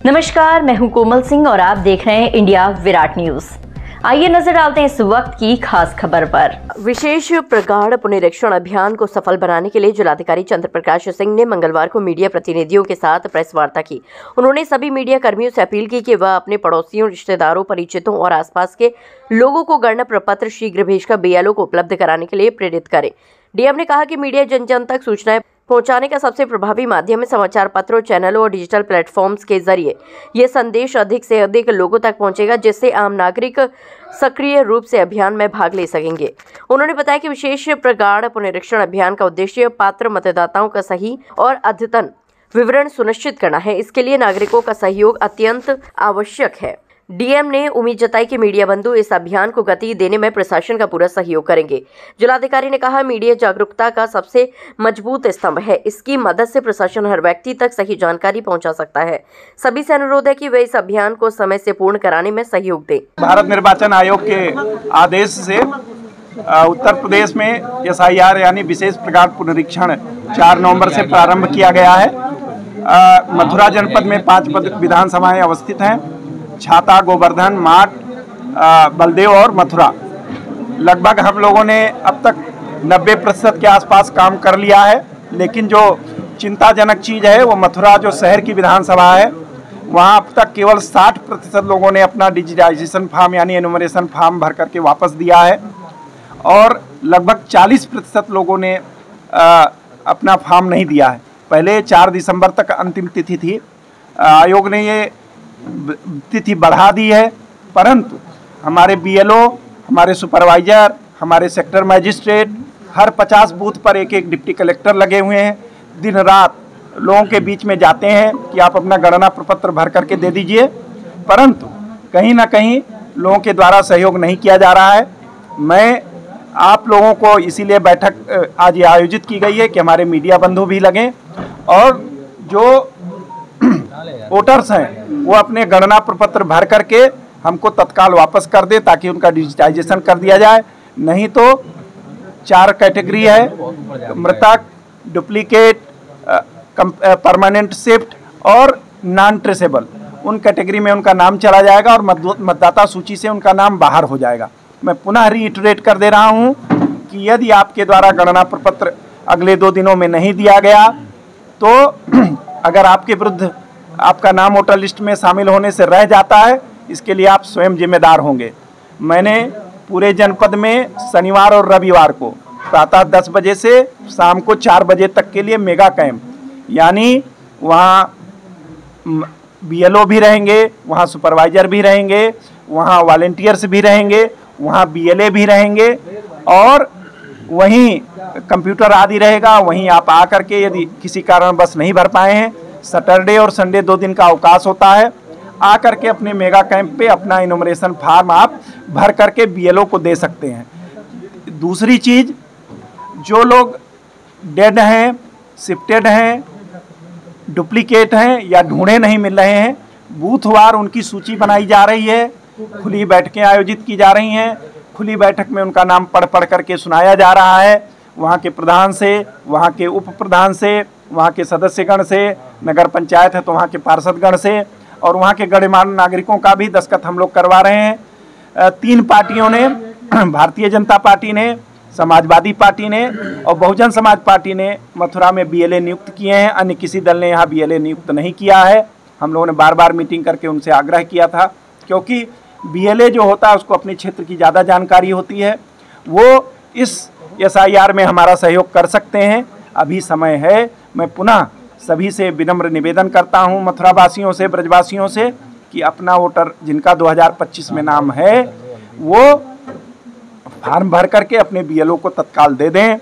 नमस्कार, मैं हूं कोमल सिंह और आप देख रहे हैं इंडिया विराट न्यूज। आइए नजर डालते हैं इस वक्त की खास खबर पर। विशेष प्रगाढ़ पुनरीक्षण अभियान को सफल बनाने के लिए जिलाधिकारी चंद्र प्रकाश सिंह ने मंगलवार को मीडिया प्रतिनिधियों के साथ प्रेस वार्ता की। उन्होंने सभी मीडिया कर्मियों से अपील की कि वह अपने पड़ोसियों, रिश्तेदारों, परिचितों और आसपास के लोगों को गणना प्रपत्र शीघ्र भेजकर बीएलओ को उपलब्ध कराने के लिए प्रेरित करें। डीएम ने कहा कि मीडिया जन जन तक सूचनाएं पहुंचाने का सबसे प्रभावी माध्यम है। समाचार पत्रों, चैनलों और डिजिटल प्लेटफॉर्म्स के जरिए ये संदेश अधिक से अधिक लोगों तक पहुंचेगा, जिससे आम नागरिक सक्रिय रूप से अभियान में भाग ले सकेंगे। उन्होंने बताया कि विशेष प्रगाढ़ पुनरीक्षण अभियान का उद्देश्य पात्र मतदाताओं का सही और अद्यतन विवरण सुनिश्चित करना है। इसके लिए नागरिकों का सहयोग अत्यंत आवश्यक है। डीएम ने उम्मीद जताई कि मीडिया बंधु इस अभियान को गति देने में प्रशासन का पूरा सहयोग करेंगे। जिलाधिकारी ने कहा, मीडिया जागरूकता का सबसे मजबूत स्तंभ है। इसकी मदद से प्रशासन हर व्यक्ति तक सही जानकारी पहुंचा सकता है। सभी से अनुरोध है कि वे इस अभियान को समय से पूर्ण कराने में सहयोग दें। भारत निर्वाचन आयोग के आदेश से उत्तर प्रदेश में एसआईआर यानी विशेष प्रगाढ़ पुनरीक्षण 4 नवंबर से प्रारंभ किया गया है। मथुरा जनपद में 5 विधानसभाएं अवस्थित हैं: छाता, गोवर्धन, माट, बलदेव और मथुरा। लगभग हम लोगों ने अब तक 90% के आसपास काम कर लिया है। लेकिन जो चिंताजनक चीज़ है वो मथुरा जो शहर की विधानसभा है, वहाँ अब तक केवल 60% लोगों ने अपना डिजिटाइजेशन फॉर्म यानी एनुमरेशन फॉर्म भर करके वापस दिया है और लगभग 40% लोगों ने अपना फॉर्म नहीं दिया है। पहले 4 दिसंबर तक अंतिम तिथि थी। आयोग ने ये तिथि बढ़ा दी है, परंतु हमारे बीएलओ, हमारे सुपरवाइजर, हमारे सेक्टर मजिस्ट्रेट, हर 50 बूथ पर एक एक डिप्टी कलेक्टर लगे हुए हैं। दिन रात लोगों के बीच में जाते हैं कि आप अपना गणना प्रपत्र भर करके दे दीजिए, परंतु कहीं ना कहीं लोगों के द्वारा सहयोग नहीं किया जा रहा है। मैं आप लोगों को इसीलिए बैठक आज ये आयोजित की गई है कि हमारे मीडिया बंधु भी लगें और जो वोटर्स हैं वो अपने गणना प्रपत्र भर करके हमको तत्काल वापस कर दे ताकि उनका डिजिटाइजेशन कर दिया जाए। नहीं तो 4 कैटेगरी है: मृतक, डुप्लीकेट, परमानेंट शिफ्ट और नॉन ट्रेसेबल। उन कैटेगरी में उनका नाम चला जाएगा और मतदाता सूची से उनका नाम बाहर हो जाएगा। मैं पुनः रीइटरेट कर दे रहा हूं कि यदि आपके द्वारा गणना प्रपत्र अगले 2 दिनों में नहीं दिया गया तो अगर आपके विरुद्ध आपका नाम वोटर लिस्ट में शामिल होने से रह जाता है, इसके लिए आप स्वयं जिम्मेदार होंगे। मैंने पूरे जनपद में शनिवार और रविवार को प्रातः 10 बजे से शाम को 4 बजे तक के लिए मेगा कैंप, यानी वहाँ बीएलओ भी रहेंगे, वहाँ सुपरवाइजर भी रहेंगे, वहाँ वॉलंटियर्स भी रहेंगे, वहाँ बीएलए भी रहेंगे और वहीं कंप्यूटर आदि रहेगा। वहीं आप आ करके यदि किसी कारण बस नहीं भर पाए हैं, सैटरडे और संडे 2 दिन का अवकाश होता है, आ करके अपने मेगा कैंप पे अपना इनोमरेशन फॉर्म आप भर करके बीएलओ को दे सकते हैं। दूसरी चीज़, जो लोग डेड हैं, शिफ्टेड हैं, डुप्लीकेट हैं या ढूंढे नहीं मिल रहे हैं, बूथवार उनकी सूची बनाई जा रही है। खुली बैठकें आयोजित की जा रही हैं। खुली बैठक में उनका नाम पढ़ करके सुनाया जा रहा है, वहाँ के प्रधान से, वहाँ के उप प्रधान से, वहाँ के सदस्यगण से, नगर पंचायत है तो वहाँ के पार्षदगण से और वहाँ के गणमान्य नागरिकों का भी दस्तखत हम लोग करवा रहे हैं। 3 पार्टियों ने, भारतीय जनता पार्टी ने, समाजवादी पार्टी ने और बहुजन समाज पार्टी ने मथुरा में बीएलए नियुक्त किए हैं। अन्य किसी दल ने यहाँ बीएलए नियुक्त नहीं किया है। हम लोगों ने बार बार मीटिंग करके उनसे आग्रह किया था, क्योंकि बीएलए जो होता है उसको अपने क्षेत्र की ज़्यादा जानकारी होती है। वो इस एसआईआर में हमारा सहयोग कर सकते हैं। अभी समय है। मैं पुनः सभी से विनम्र निवेदन करता हूं, मथुरा वासियों से, ब्रजवासियों से, कि अपना वोटर जिनका 2025 में नाम है वो फार्म भर करके अपने बीएलओ को तत्काल दे दें।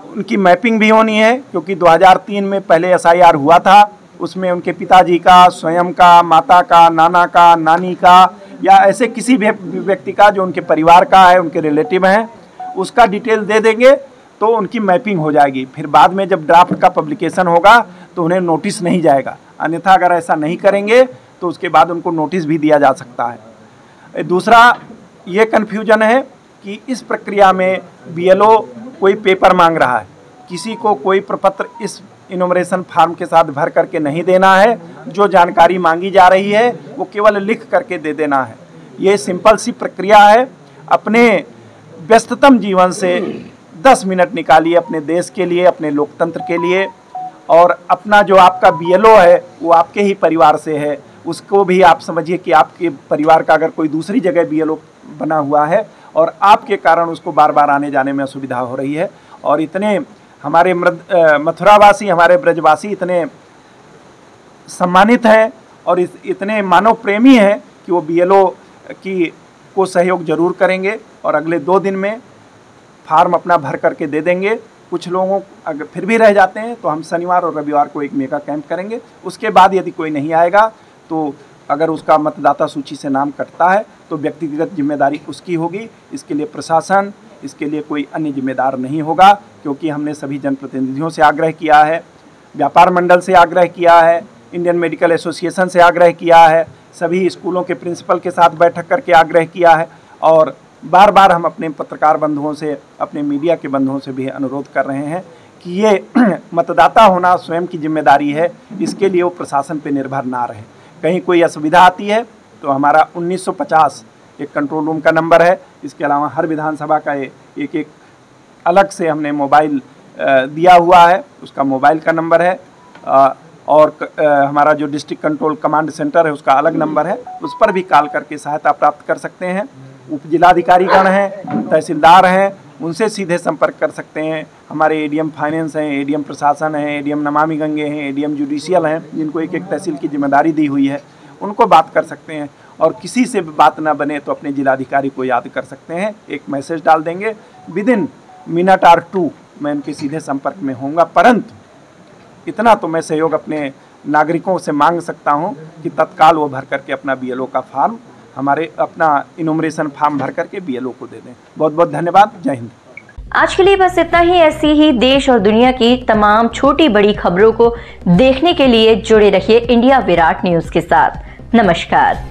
उनकी मैपिंग भी होनी है, क्योंकि 2003 में पहले एसआईआर हुआ था, उसमें उनके पिताजी का, स्वयं का, माता का, नाना का, नानी का या ऐसे किसी भी व्यक्ति का जो उनके परिवार का है, उनके रिलेटिव हैं, उसका डिटेल दे देंगे तो उनकी मैपिंग हो जाएगी। फिर बाद में जब ड्राफ्ट का पब्लिकेशन होगा तो उन्हें नोटिस नहीं जाएगा। अन्यथा अगर ऐसा नहीं करेंगे तो उसके बाद उनको नोटिस भी दिया जा सकता है। दूसरा ये कन्फ्यूजन है कि इस प्रक्रिया में बीएलओ कोई पेपर मांग रहा है, किसी को कोई प्रपत्र इस इनोमरेशन फार्म के साथ भर करके नहीं देना है। जो जानकारी मांगी जा रही है वो केवल लिख करके दे देना है। ये सिंपल सी प्रक्रिया है। अपने व्यस्ततम जीवन से 10 मिनट निकालिए अपने देश के लिए, अपने लोकतंत्र के लिए, और अपना जो आपका BLO है वो आपके ही परिवार से है, उसको भी आप समझिए कि आपके परिवार का अगर कोई दूसरी जगह BLO बना हुआ है और आपके कारण उसको बार बार आने जाने में असुविधा हो रही है। और इतने हमारे मथुरावासी, हमारे ब्रजवासी इतने सम्मानित हैं और इतने मानव प्रेमी हैं कि वो BLO को सहयोग जरूर करेंगे और अगले 2 दिन में फार्म अपना भर करके दे देंगे। कुछ लोगों अगर फिर भी रह जाते हैं तो हम शनिवार और रविवार को एक मेगा कैंप करेंगे। उसके बाद यदि कोई नहीं आएगा तो अगर उसका मतदाता सूची से नाम कटता है तो व्यक्तिगत जिम्मेदारी उसकी होगी। इसके लिए प्रशासन, इसके लिए कोई अन्य जिम्मेदार नहीं होगा, क्योंकि हमने सभी जनप्रतिनिधियों से आग्रह किया है, व्यापार मंडल से आग्रह किया है, इंडियन मेडिकल एसोसिएशन से आग्रह किया है, सभी स्कूलों के प्रिंसिपल के साथ बैठक करके आग्रह किया है, और बार बार हम अपने पत्रकार बंधुओं से, अपने मीडिया के बंधुओं से भी अनुरोध कर रहे हैं कि ये मतदाता होना स्वयं की जिम्मेदारी है। इसके लिए वो प्रशासन पे निर्भर ना रहे। कहीं कोई असुविधा आती है तो हमारा 1950 एक कंट्रोल रूम का नंबर है। इसके अलावा हर विधानसभा का एक अलग से हमने मोबाइल दिया हुआ है, उसका मोबाइल का नंबर है, और हमारा जो डिस्ट्रिक्ट कंट्रोल कमांड सेंटर है उसका अलग नंबर है, उस पर भी कॉल करके सहायता प्राप्त कर सकते हैं। उप जिलाधिकारीगण हैं, तहसीलदार हैं, उनसे सीधे संपर्क कर सकते हैं। हमारे ADM फाइनेंस हैं, ADM प्रशासन है, ADM नमामि गंगे हैं, ADM जुडिशियल हैं, जिनको एक एक तहसील की जिम्मेदारी दी हुई है, उनको बात कर सकते हैं। और किसी से भी बात ना बने तो अपने जिलाधिकारी को याद कर सकते हैं, एक मैसेज डाल देंगे, विदिन मिनट और 2 मैं उनके सीधे संपर्क में होऊंगा। परंतु इतना तो मैं सहयोग अपने नागरिकों से मांग सकता हूं कि तत्काल वो भर करके अपना BLO का फॉर्म, हमारे अपना इनोमरेशन फॉर्म भर करके BLO को दे दें। बहुत बहुत धन्यवाद। जय हिंद। आज के लिए बस इतना ही। ऐसी ही देश और दुनिया की तमाम छोटी बड़ी खबरों को देखने के लिए जुड़े रहिए इंडिया विराट न्यूज के साथ। नमस्कार।